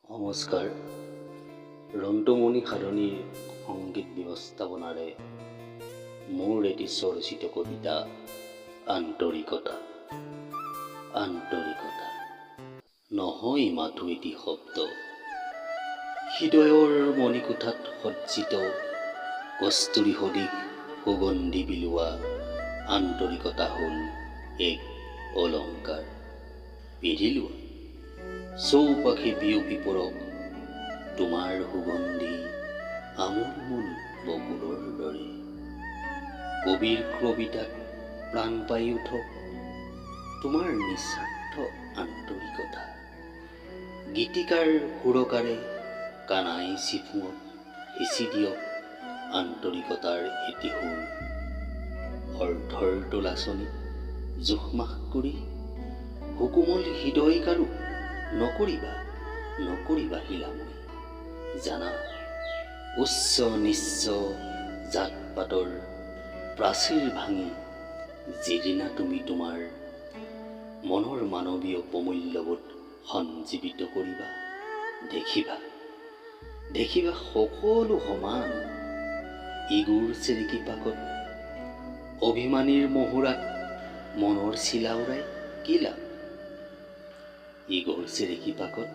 নমস্কাৰ। ৰন্টুমণি সাধনীৰ সংগীত ব্যৱস্থাপনাৰে মোৰ এটি স্বৰচিত কবিতা আন্তৰিকতা। আন্তৰিকতা নহয় মাথো এটি শব্দ, হৃদয়ৰ মণিকোঠাত সজ্জিত কস্তুৰী সদৃশ সুগন্ধি বিলোৱা আন্তৰিকতা হ'ল এক অলংকাৰ। পিন্ধি লোৱা চৌপাশে বিয়পি পৰক তোমাৰ সুগন্ধি আমোল বকুলৰ দৰে। কবিৰ কবিতাত প্ৰাণ পাই উঠক তোমাৰ নিস্বাৰ্থ আন্তৰিকতা। গীতিকাৰ সুৰকাৰে কানাই চিফুঙত সিঁচি দিয়ক আন্তৰিকতাৰ এটি সুৰ। অৰ্থৰ তোলাচনীত জোখমাখ কৰি সুকোমল হৃদয় কাৰো নকৰিবা হিলাময়। জানা উচ্চ নিচ্চ জাত পাতৰ প্ৰাচীৰ ভাঙি যিদিনা তুমি তোমাৰ মনৰ মানৱীয় প্ৰমূল্যবোধ সঞ্জীৱিত কৰিবা, দেখিবা সকলো সমান। ইগুৰ চেৰেকী পাকত অভিমানীৰ মহুৰাত মনৰ চিলাউৰাই কি লাভ? ইগুৰ চেৰেকী পাকত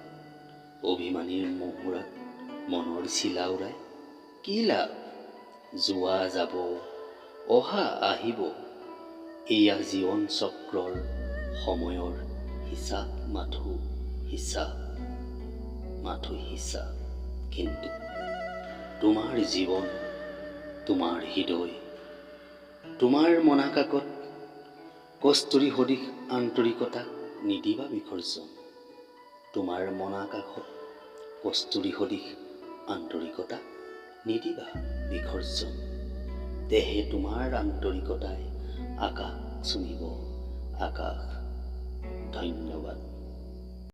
অভিমানীৰ মহুৰাত মনৰ চিলাউৰাই কি লাভ? যোৱা যাব, অহা আহিব, এয়া জীৱন চক্ৰৰ সময়ৰ হিচাপ মাথো হিচাপ। কিন্তু তোমাৰ জীৱন, তোমাৰ হৃদয়, তোমাৰ মনাকাকত কস্তুৰী সদৃশ আন্তৰিকতাক নিদিবা বিসৰ্জন। তোমাৰ মনাকাশত কস্তুৰী সদৃশ আন্তৰিকতাক নিদিবা বিসৰ্জন। তেহে তোমাৰ আন্তৰিকতাই আকাশ চুমিব আকাশ। ধন্যবাদ।